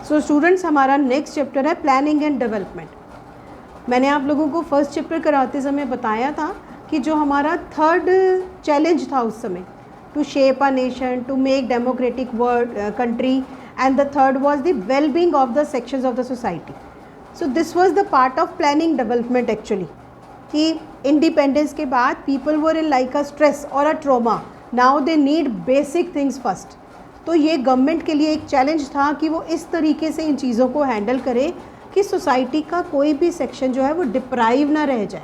So students, हमारा next chapter है planning and development. मैंने आप लोगों को फर्स्ट चैप्टर कराते समय बताया था कि जो हमारा थर्ड चैलेंज था उस समय, to shape a nation, to make democratic world country, and the third was the well being of the sections of the society. So this was the part of planning development actually, कि independence के बाद people were in like a stress और a trauma, now they need basic things first. तो ये government के लिए एक challenge था कि वो इस तरीके से इन चीज़ों को हैंडल करे कि सोसाइटी का कोई भी सेक्शन जो है वो डिप्राइव ना रह जाए,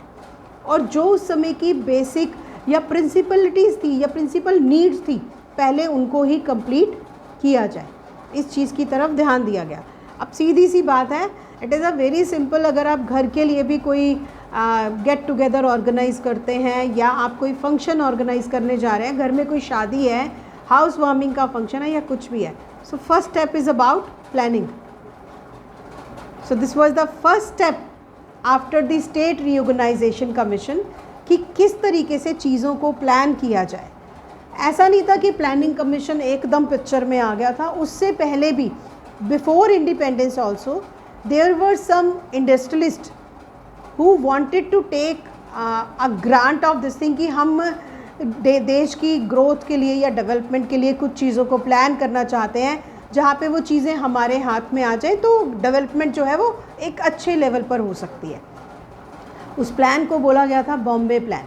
और जो उस समय की बेसिक या प्रिंसिपलिटीज़ थी या प्रिंसिपल नीड्स थी पहले उनको ही कंप्लीट किया जाए। इस चीज़ की तरफ ध्यान दिया गया। अब सीधी सी बात है, it is a very simple. अगर आप घर के लिए भी कोई गेट टुगेदर ऑर्गेनाइज़ करते हैं या आप कोई फंक्शन ऑर्गेनाइज़ करने जा रहे हैं, घर में कोई शादी है, हाउस वार्मिंग का फंक्शन है या कुछ भी है, so first step is about planning. So this was the first step after the state reorganisation commission कि किस तरीके से चीज़ों को प्लान किया जाए। ऐसा नहीं था कि प्लानिंग कमीशन एकदम पिक्चर में आ गया था, उससे पहले भी, before independence also, there were some industrialist who wanted to take a grant of this thing कि हम देश की ग्रोथ के लिए या डेवलपमेंट के लिए कुछ चीज़ों को प्लान करना चाहते हैं, जहाँ पे वो चीज़ें हमारे हाथ में आ जाए तो डेवलपमेंट जो है वो एक अच्छे लेवल पर हो सकती है। उस प्लान को बोला गया था Bombay plan.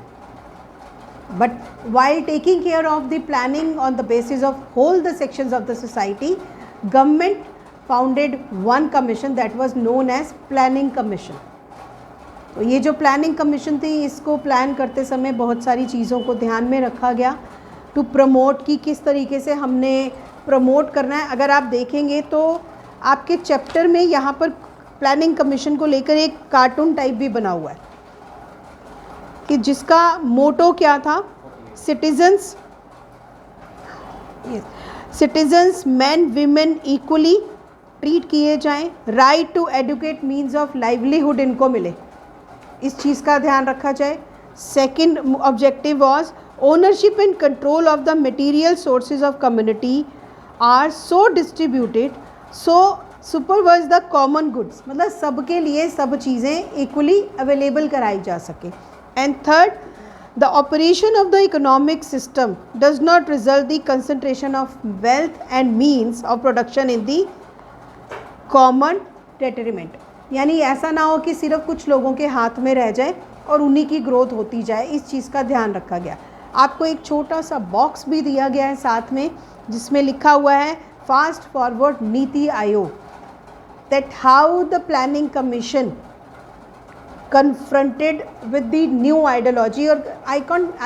But while taking care of the planning on the basis of whole the sections of the society, government founded one commission that was known as planning commission. तो ये जो प्लानिंग कमीशन थी, इसको plan करते समय बहुत सारी चीज़ों को ध्यान में रखा गया टू प्रमोट, कि किस तरीके से हमने प्रमोट करना है। अगर आप देखेंगे तो आपके चैप्टर में यहाँ पर प्लानिंग कमीशन को लेकर एक कार्टून टाइप भी बना हुआ है कि जिसका मोटो क्या था, citizens man women equally treat किए जाएं, right to educate means of livelihood इनको मिले, इस चीज़ का ध्यान रखा जाए। Second objective was ownership and control of the material sources of community are so distributed so supervise the common goods, मतलब सबके लिए सब चीज़ें इक्वली अवेलेबल कराई जा सके। And third, the operation of the economic system does not result the concentration of wealth and means of production in the common detriment, यानी ऐसा ना हो कि सिर्फ कुछ लोगों के हाथ में रह जाए और उन्हीं की ग्रोथ होती जाए, इस चीज़ का ध्यान रखा गया। आपको एक छोटा सा बॉक्स भी दिया गया है साथ में, जिसमें लिखा हुआ है fast forward NITI Aayog, that how the planning commission confronted with the new ideology, और I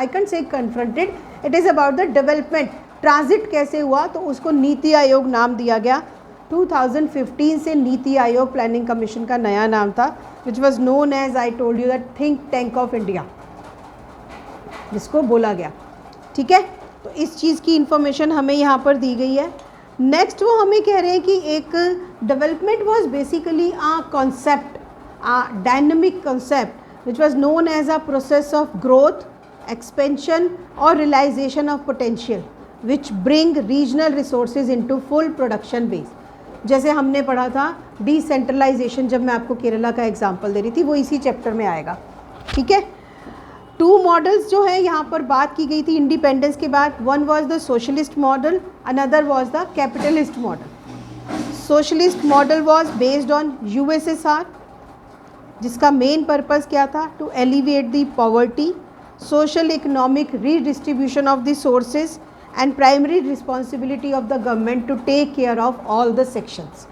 can't say confronted, it is about the development, transit कैसे हुआ, तो उसको नीति आयोग नाम दिया गया। 2015 से नीति आयोग प्लानिंग कमीशन का नया नाम था, which was known as, I told you, that think tank of India, जिसको बोला गया। ठीक है, तो इस चीज़ की इंफॉर्मेशन हमें यहाँ पर दी गई है। नेक्स्ट वो हमें कह रहे हैं कि एक development was basically a concept, a dynamic concept which was known as a process of growth, expansion or realization of potential which bring regional resources into full production base। जैसे हमने पढ़ा था डिसेंट्रलाइजेशन, जब मैं आपको केरला का एग्जांपल दे रही थी, वो इसी चैप्टर में आएगा। ठीक है, टू मॉडल्स जो है यहाँ पर बात की गई थी इंडिपेंडेंस के बाद, one was the socialist model, another was the capitalist model. Socialist model was based on USSR, जिसका मेन पर्पस क्या था, to alleviate the poverty, social economic redistribution of the sources and primary responsibility of the government to take care of all the sections.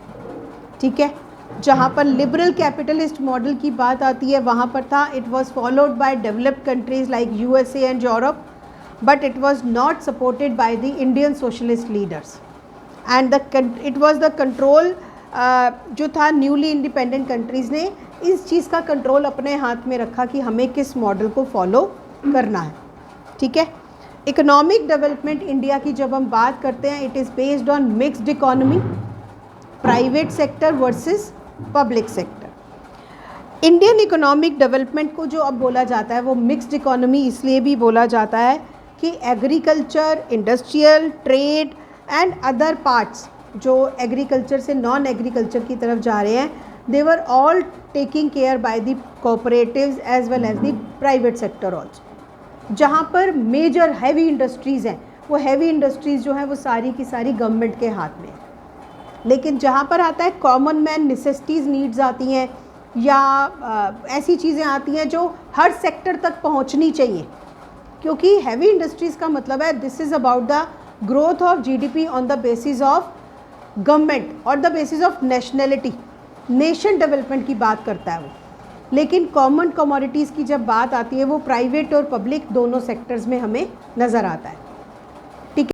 ठीक है, जहाँ पर liberal capitalist model की बात आती है वहाँ पर था, it was followed by developed countries like USA and Europe, but it was not supported by the Indian socialist leaders, and it was the control जो था न्यूली इंडिपेंडेंट कंट्रीज़ ने इस चीज़ का कंट्रोल अपने हाथ में रखा कि हमें किस मॉडल को फॉलो करना है। ठीक है, इकोनॉमिक डेवलपमेंट इंडिया की जब हम बात करते हैं, it is based on mixed economy, private sector versus public sector. Indian economic development को जो अब बोला जाता है वो मिक्स्ड इकोनॉमी इसलिए भी बोला जाता है कि agriculture, industrial, trade and other parts जो एग्रीकल्चर से नॉन एग्रीकल्चर की तरफ जा रहे हैं, they were all taking care by the cooperatives as well as the private sector also. जहाँ पर मेजर हैवी इंडस्ट्रीज़ हैं, वो हैवी इंडस्ट्रीज़ जो हैं वो सारी की सारी गवर्नमेंट के हाथ में है। लेकिन जहाँ पर आता है कॉमन मैन, नेसेसिटीज़, नीड्स आती हैं या ऐसी चीज़ें आती हैं जो हर सेक्टर तक पहुँचनी चाहिए, क्योंकि हैवी इंडस्ट्रीज़ का मतलब है this is about the growth of GDP on the basis of government और the basis of nationality, nation development की बात करता है वो। लेकिन कॉमन कमोडिटीज़ की जब बात आती है वो प्राइवेट और पब्लिक दोनों सेक्टर्स में हमें नज़र आता है।